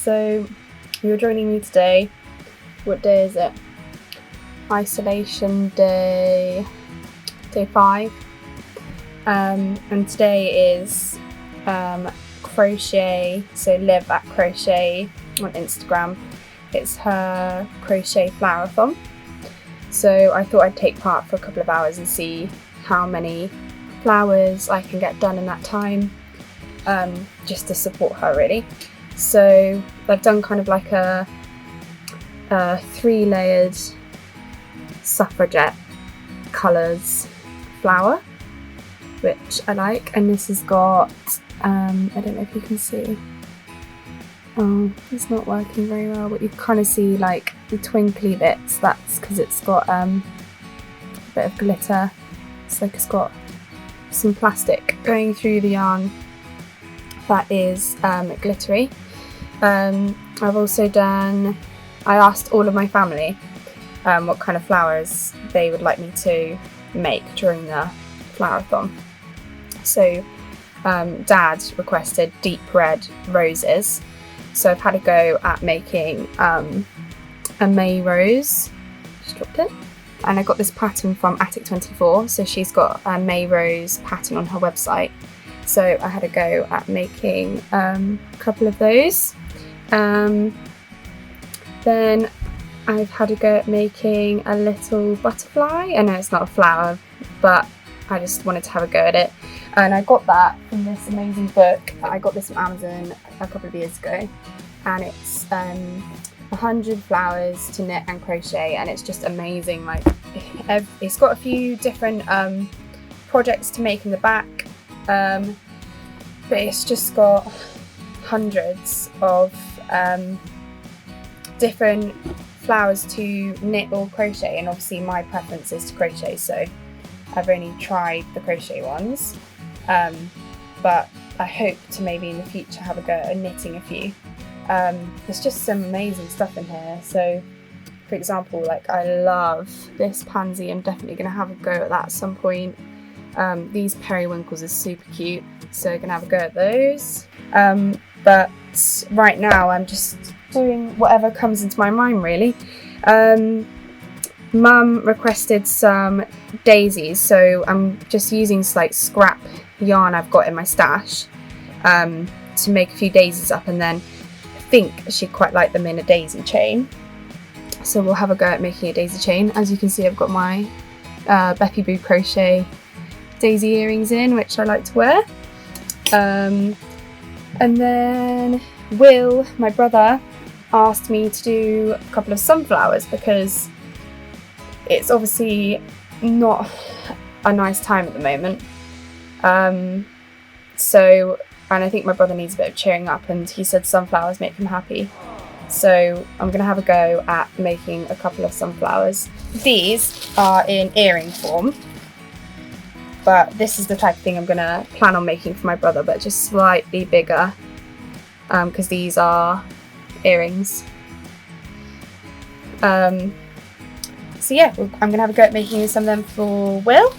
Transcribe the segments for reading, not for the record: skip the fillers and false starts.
So you're joining me today. What day is it? Isolation day 5. And today is crochet, so Liv at Crochet on Instagram. It's her crochet flower-a-thon. So I thought I'd take part for a couple of hours and see how many flowers I can get done in that time, just to support her really. So I've done kind of like a 3-layered suffragette colours flower, which I like, and this has got I don't know if you can see, oh, it's not working very well, but you kind of see like the twinkly bits. That's because it's got a bit of glitter. It's like it's got some plastic going through the yarn that is glittery. I've also done, I asked all of my family what kind of flowers they would like me to make during the flower-a-thon. So Dad requested deep red roses, so I've had a go at making a May rose. Just dropped it. And I got this pattern from Attic24, so she's got a May rose pattern on her website, so I had a go at making a couple of those. Then I've had a go at making a little butterfly. I know it's not a flower, but I just wanted to have a go at it, and I got that from this amazing book. I got this from Amazon a couple of years ago, and it's 100 flowers to knit and crochet, and it's just amazing. Like, it's got a few different projects to make in the back, but it's just got hundreds of different flowers to knit or crochet, and obviously my preference is to crochet, so I've only tried the crochet ones, but I hope to maybe in the future have a go at knitting a few. There's just some amazing stuff in here. So for example, like, I love this pansy. I'm definitely going to have a go at that at some point. These periwinkles are super cute, so I'm going to have a go at those. But right now I'm just doing whatever comes into my mind really. Mum requested some daisies, so I'm just using like scrap yarn I've got in my stash to make a few daisies up, and then I think she'd quite like them in a daisy chain, so we'll have a go at making a daisy chain. As you can see, I've got my Bethy Boo Crochet daisy earrings in, which I like to wear. And then Will, my brother, asked me to do a couple of sunflowers because it's obviously not a nice time at the moment. And I think my brother needs a bit of cheering up, and he said sunflowers make him happy. So I'm going to have a go at making a couple of sunflowers. These are in earring form, but this is the type of thing I'm going to plan on making for my brother, but just slightly bigger, because these are earrings. So yeah, I'm going to have a go at making some of them for Will.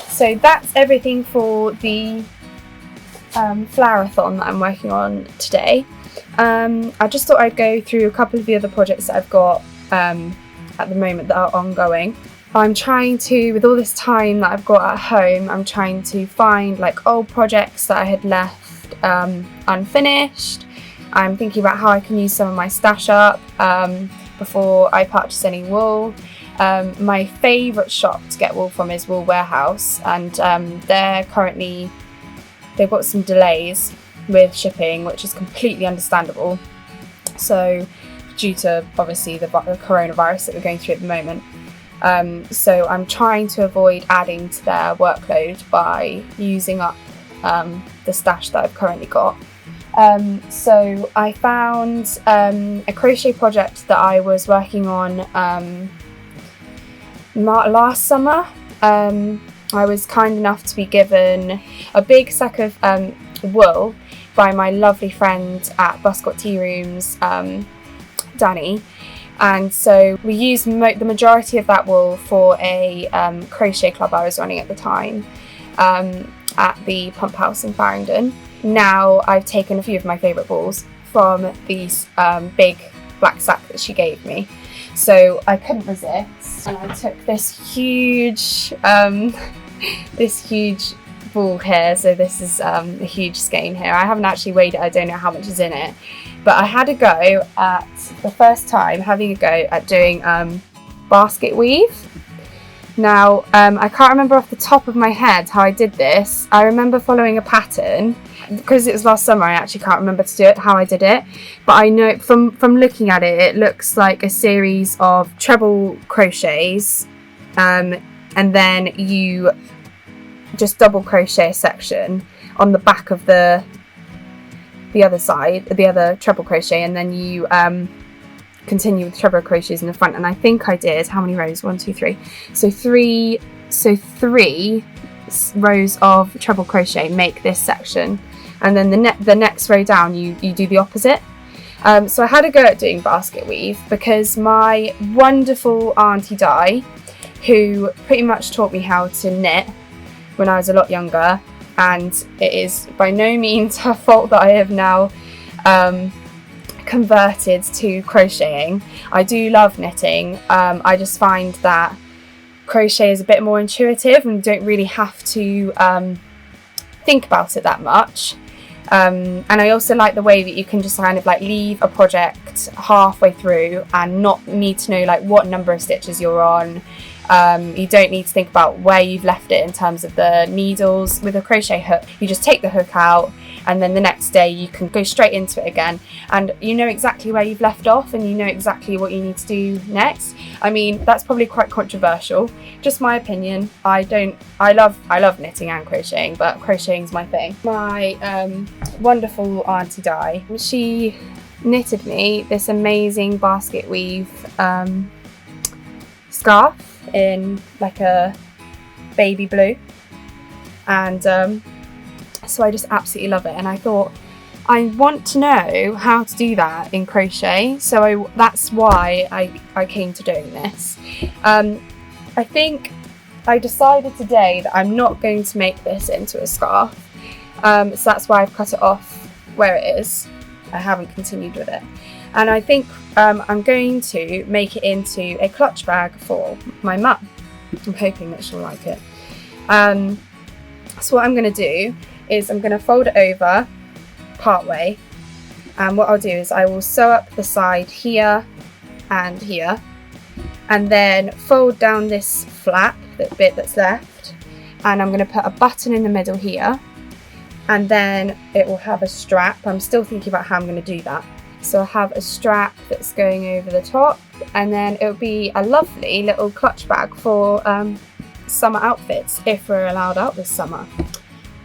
So that's everything for the flower-a-thon that I'm working on today. I just thought I'd go through a couple of the other projects that I've got at the moment that are ongoing. I'm trying to, with all this time that I've got at home, I'm trying to find like old projects that I had left unfinished. I'm thinking about how I can use some of my stash up before I purchase any wool. My favourite shop to get wool from is Wool Warehouse, and they've got some delays with shipping, which is completely understandable. So due to obviously the coronavirus that we're going through at the moment. So I'm trying to avoid adding to their workload by using up the stash that I've currently got. So I found a crochet project that I was working on last summer. I was kind enough to be given a big sack of wool by my lovely friend at Buscott Tea Rooms, Danny, and so we used the majority of that wool for a crochet club I was running at the time at the Pump House in Farringdon. now I've taken a few of my favourite balls from these big black sack that she gave me. So I couldn't resist, and I took this huge ball here. So this is a huge skein here. I haven't actually weighed it, I don't know how much is in it, but I had a go at the first time having a go at doing basket weave. Now I can't remember off the top of my head how I did this. I remember following a pattern. Because it was last summer, I actually can't remember to do it, how I did it, but I know from looking at it, it looks like a series of treble crochets, and then you just double crochet a section on the back of the other side, the other treble crochet, and then you continue with treble crochets in the front. And I think I did, how many rows? 1, 2, 3. So three rows of treble crochet make this section, and then the next row down you do the opposite. So I had a go at doing basket weave because my wonderful Auntie Di, who pretty much taught me how to knit when I was a lot younger, and it is by no means her fault that I have now converted to crocheting. I do love knitting. I just find that crochet is a bit more intuitive and you don't really have to think about it that much. And I also like the way that you can just kind of like leave a project halfway through and not need to know like what number of stitches you're on. You don't need to think about where you've left it in terms of the needles. With a crochet hook, you just take the hook out, and then the next day you can go straight into it again, and you know exactly where you've left off and you know exactly what you need to do next. I mean, that's probably quite controversial, just my opinion. I love knitting and crocheting, but crocheting's my thing. My wonderful Auntie Di, she knitted me this amazing basket weave scarf in like a baby blue, and so I just absolutely love it, and I thought I want to know how to do that in crochet, so that's why I came to doing this. I think I decided today that I'm not going to make this into a scarf, so that's why I've cut it off where it is. I haven't continued with it, and I think I'm going to make it into a clutch bag for my mum. I'm hoping that she'll like it. So what I'm going to do is I'm going to fold it over part way, and what I'll do is I will sew up the side here and here, and then fold down this flap, that bit that's left, and I'm going to put a button in the middle here, and then it will have a strap. I'm still thinking about how I'm going to do that. So I'll have a strap that's going over the top, and then it'll be a lovely little clutch bag for summer outfits, if we're allowed out this summer.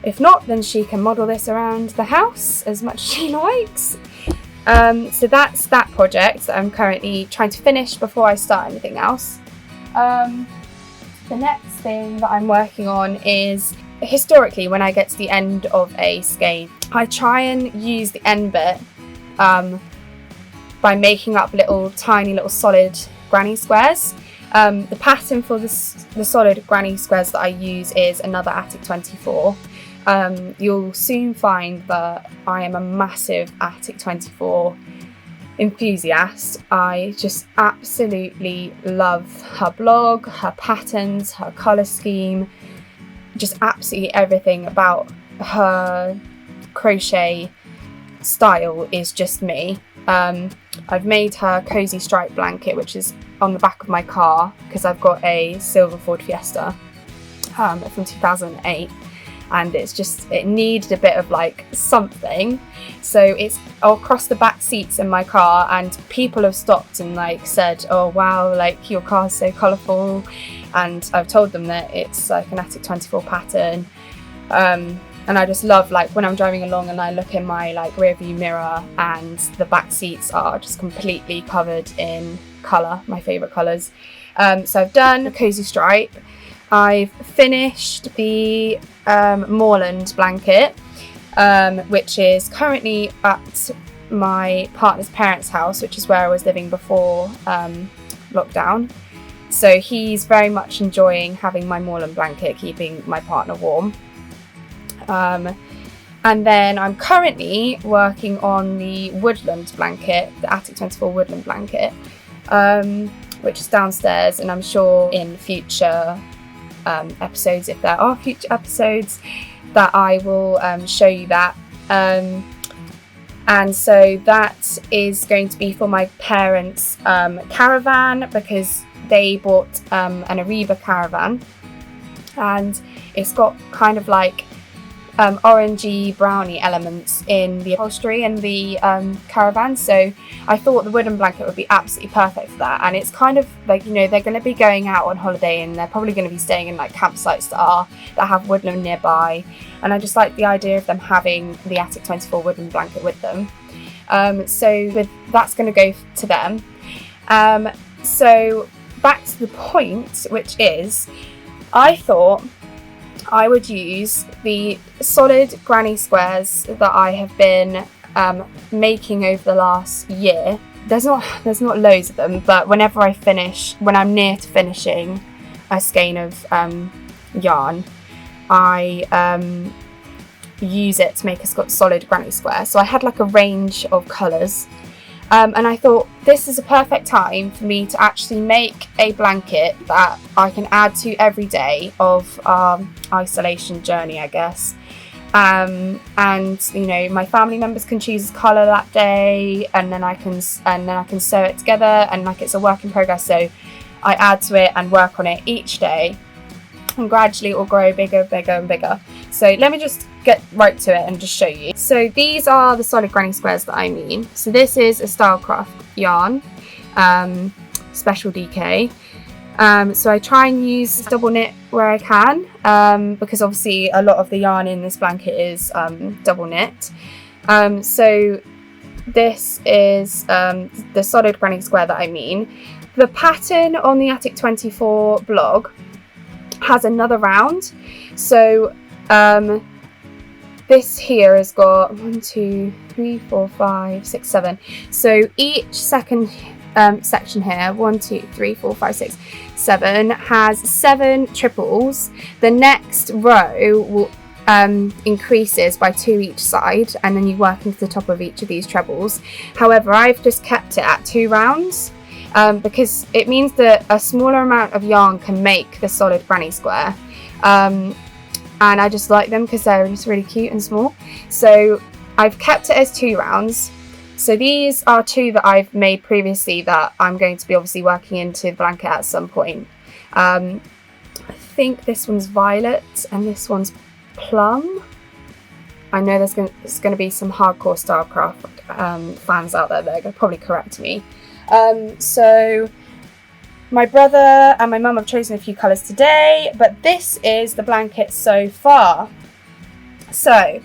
If not, then she can model this around the house as much as she likes. So that's that project that I'm currently trying to finish before I start anything else. The next thing that I'm working on is, historically, when I get to the end of a skein, I try and use the end bit by making up tiny little solid granny squares. The pattern for the solid granny squares that I use is another Attic 24. You'll soon find that I am a massive Attic 24 enthusiast. I just absolutely love her blog, her patterns, her colour scheme, just absolutely everything about her crochet style is just me. I've made her cozy stripe blanket, which is on the back of my car because I've got a silver Ford Fiesta from 2008, and it needed a bit of like something, so it's across the back seats in my car, and people have stopped and like said, oh wow, like your car's so colourful, and I've told them that it's like an Attic 24 pattern. And I just love, like, when I'm driving along and I look in my like rear view mirror and the back seats are just completely covered in colour, my favourite colours. So I've done a cozy stripe. I've finished the Moorland blanket, which is currently at my partner's parents' house, which is where I was living before lockdown. So he's very much enjoying having my Moorland blanket, keeping my partner warm. And then I'm currently working on the woodland blanket, the Attic 24 woodland blanket, which is downstairs, and I'm sure in future episodes, if there are future episodes, that I will show you that. And so that is going to be for my parents' caravan, because they bought an Ariba caravan, and it's got kind of like orangey browny elements in the upholstery and the caravan, so I thought the wooden blanket would be absolutely perfect for that. And it's kind of like, you know, they're going to be going out on holiday, and they're probably going to be staying in like campsites that have woodland nearby, and I just like the idea of them having the Attic 24 wooden blanket with them. So that's going to go to them. So back to the point, which is, I thought I would use the solid granny squares that I have been making over the last year. There's not loads of them, but whenever when I'm near to finishing a skein of yarn, I use it to make a solid granny square. So I had like a range of colours, and I thought this is a perfect time for me to actually make a blanket that I can add to every day of our isolation journey, I guess. And you know, my family members can choose a colour that day, and then I can sew it together, and like it's a work in progress. So I add to it and work on it each day, and gradually it will grow bigger, bigger and bigger. So let me just get right to it and just show you. So these are the solid granny squares that I mean. So this is a Stylecraft yarn, special DK. So I try and use double knit where I can, because obviously a lot of the yarn in this blanket is double knit. So this is the solid granny square that I mean. The pattern on the Attic 24 blog has another round. So this here has got 1, 2, 3, 4, 5, 6, 7. So each second section here, 1, 2, 3, 4, 5, 6, 7, has 7 triples. The next row will increases by 2 each side, and then you work into the top of each of these trebles. However, I've just kept it at 2 rounds. Because it means that a smaller amount of yarn can make the solid granny square, and I just like them because they're just really cute and small. So I've kept it as 2 rounds. So these are 2 that I've made previously that I'm going to be obviously working into the blanket at some point. I think this one's violet and this one's plum. I know there's going to be some hardcore Stylecraft fans out there that are going to probably correct me. So my brother and my mum have chosen a few colours today, but this is the blanket so far. So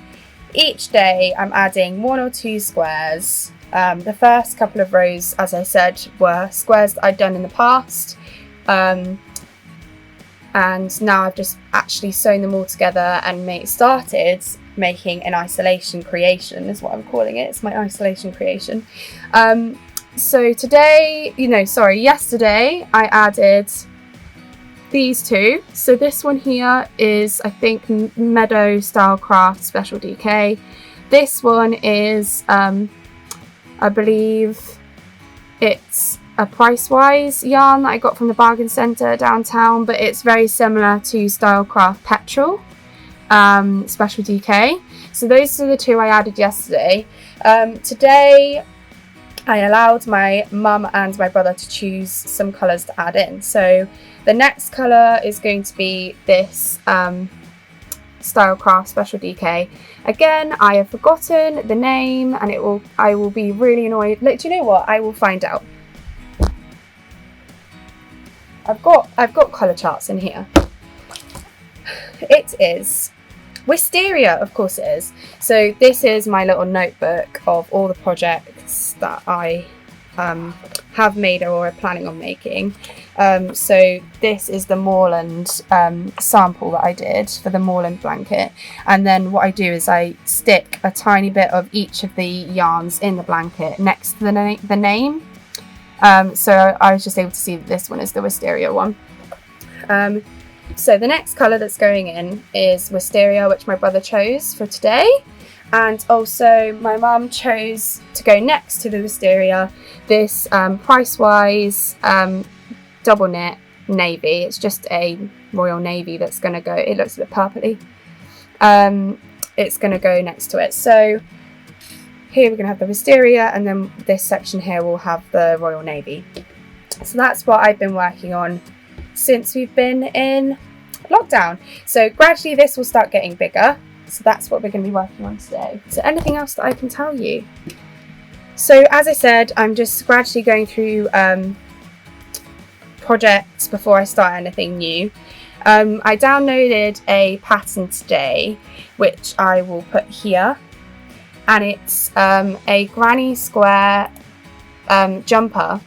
each day I'm adding 1 or 2 squares. The first couple of rows, as I said, were squares that I'd done in the past, and now I've just actually sewn them all together and started making an isolation creation, is what I'm calling it. It's my isolation creation. So yesterday I added these 2. So this one here is, I think, Meadow Stylecraft Special DK. This one is, I believe it's a Price-Wise yarn that I got from the bargain centre downtown, but it's very similar to Stylecraft Petrol Special DK. So those are the 2 I added yesterday. Today I allowed my mum and my brother to choose some colours to add in. So the next colour is going to be this Stylecraft Special DK. Again, I have forgotten the name, and I will be really annoyed. Look, do you know what? I will find out. I've got colour charts in here. It is Wisteria, of course it is. So this is my little notebook of all the projects that I have made or are planning on making. So this is the Moorland sample that I did for the Moorland blanket, and then what I do is I stick a tiny bit of each of the yarns in the blanket next to the name. So I was just able to see that this one is the Wisteria one. So the next colour that's going in is Wisteria, which my brother chose for today. And also my mum chose to go next to the wisteria this Price Wise double knit navy. It's just a Royal Navy that's going to go, it looks a bit purpley. It's going to go next to it. So here we're going to have the wisteria, and then this section here will have the Royal Navy. So that's what I've been working on since we've been in lockdown. So gradually this will start getting bigger. So that's what we're going to be working on today. So anything else that I can tell you? So as I said, I'm just gradually going through projects before I start anything new. I downloaded a pattern today, which I will put here, and it's a granny square jumper,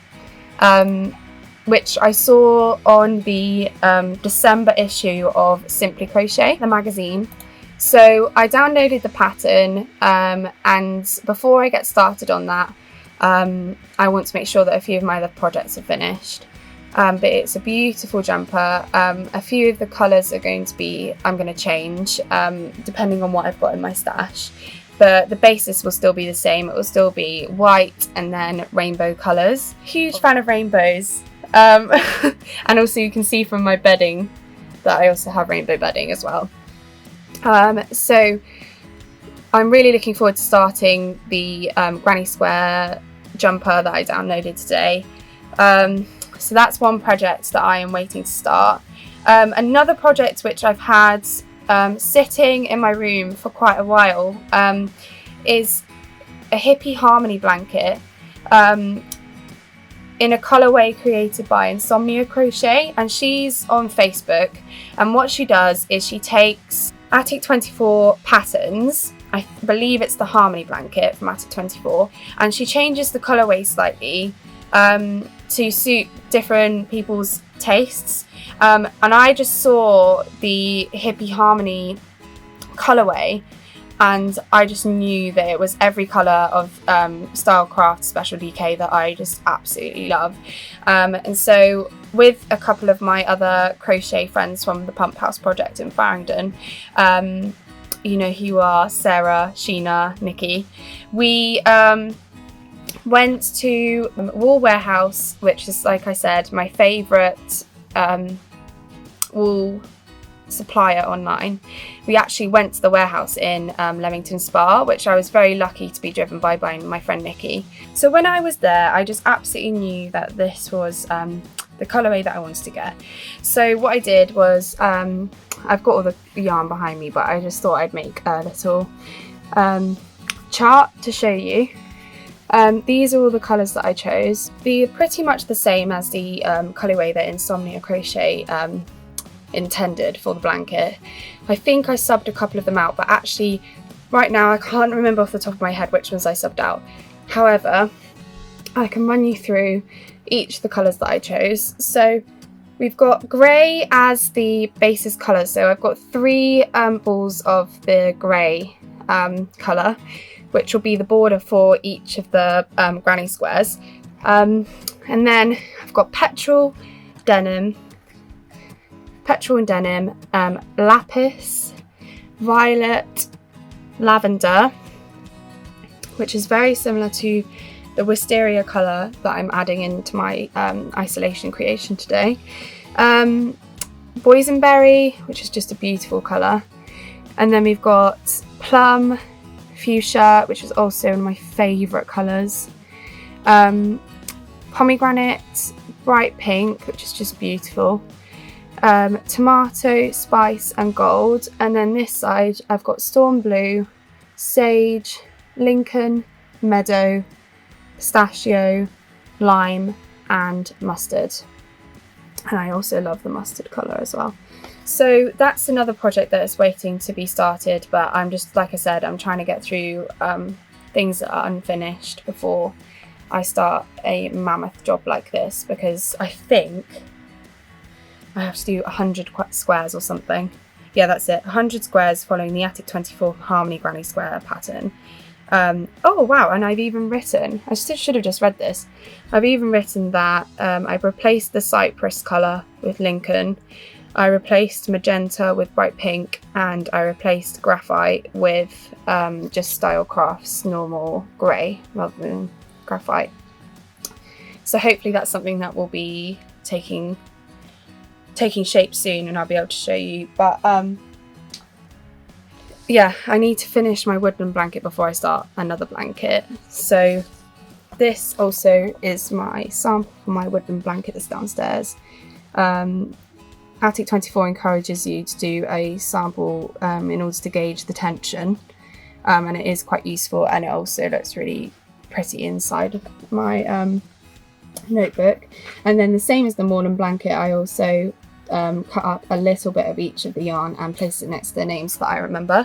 which I saw on the December issue of Simply Crochet, the magazine. So I downloaded the pattern, and before I get started on that, I want to make sure that a few of my other projects are finished. But it's a beautiful jumper. A few of the colours are going to be, I'm going to change depending on what I've got in my stash. But the basis will still be the same. It will still be white and then rainbow colours. Huge fan of rainbows. And also you can see from my bedding that I also have rainbow bedding as well. So I'm really looking forward to starting the granny square jumper that I downloaded today. So that's one project that I am waiting to start. Another project which I've had sitting in my room for quite a while is a hippie harmony blanket in a colourway created by Insomnia Crochet, and she's on Facebook, and what she does is she takes Attic 24 patterns, I believe it's the harmony blanket from Attic 24, and she changes the colourway slightly to suit different people's tastes, and I just saw the hippie harmony colourway and I just knew that it was every colour of Stylecraft Special DK that I just absolutely love. And so with a couple of my other crochet friends from the Pump House project in Farringdon, you know who you are, Sarah, Sheena, Nikki, we went to Wool Warehouse, which is, like I said, my favourite wool supplier online. We actually went to the warehouse in Leamington Spa, which I was very lucky to be driven by my friend Nikki. So when I was there, I just absolutely knew that this was the colourway that I wanted to get. So what I did was, I've got all the yarn behind me, but I just thought I'd make a little chart to show you. These are all the colours that I chose. They're pretty much the same as the colourway that Insomnia Crochet intended for the blanket. I think I subbed a couple of them out, but actually right now I can't remember off the top of my head which ones I subbed out. However, I can run you through each of the colours that I chose. So we've got grey as the basis colour, so I've got 3 balls of the grey colour, which will be the border for each of the granny squares. And then I've got petrol and denim, lapis, violet, lavender, which is very similar to the wisteria colour that I'm adding into my isolation creation today, boysenberry, which is just a beautiful colour, and then we've got plum, fuchsia, which is also one of my favourite colours, pomegranate, bright pink, which is just beautiful, tomato, spice and gold, and then this side I've got storm blue, sage, Lincoln, meadow, pistachio, lime and mustard, and I also love the mustard colour as well. So that's another project that is waiting to be started, but I'm just, like I said, I'm trying to get through things that are unfinished before I start a mammoth job like this, because I think I have to do 100 squares or something. Yeah, that's it, 100 squares following the Attic 24 Harmony Granny Square pattern. Oh wow, and I've even written, I should have just read this, I've even written that I've replaced the cypress colour with Lincoln, I replaced magenta with bright pink, and I replaced graphite with just Stylecraft's normal grey rather than graphite. So hopefully that's something that will be taking shape soon, and I'll be able to show you. But yeah, I need to finish my woodland blanket before I start another blanket. So this also is my sample for my woodland blanket that's downstairs. Attic 24 encourages you to do a sample in order to gauge the tension, and it is quite useful, and it also looks really pretty inside of my notebook. And then the same as the Moorland blanket, I also cut up a little bit of each of the yarn and placed it next to the names so that I remember.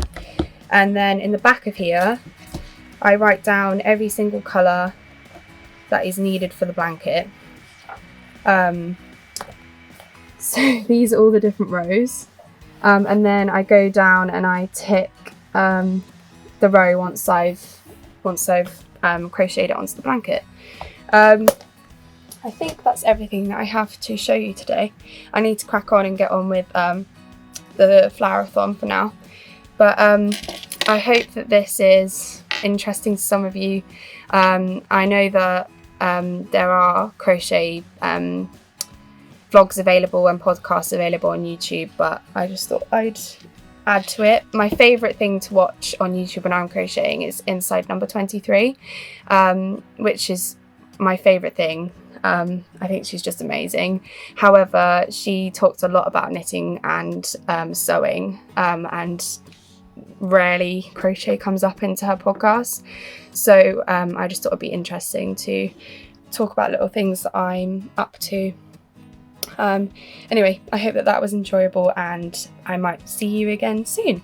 And then in the back of here, I write down every single colour that is needed for the blanket. So these are all the different rows, and then I go down and I tick the row once I've crocheted it onto the blanket. I think that's everything that I have to show you today. I need to crack on and get on with the flower-a-thon for now, but I hope that this is interesting to some of you. I know that there are crochet vlogs available and podcasts available on YouTube, but I just thought I'd add to it. My favourite thing to watch on YouTube when I'm crocheting is Inside Number 23, which is my favourite thing. I think she's just amazing. However, she talked a lot about knitting and sewing, and rarely crochet comes up into her podcast. So I just thought it'd be interesting to talk about little things that I'm up to. Anyway, I hope that was enjoyable, and I might see you again soon.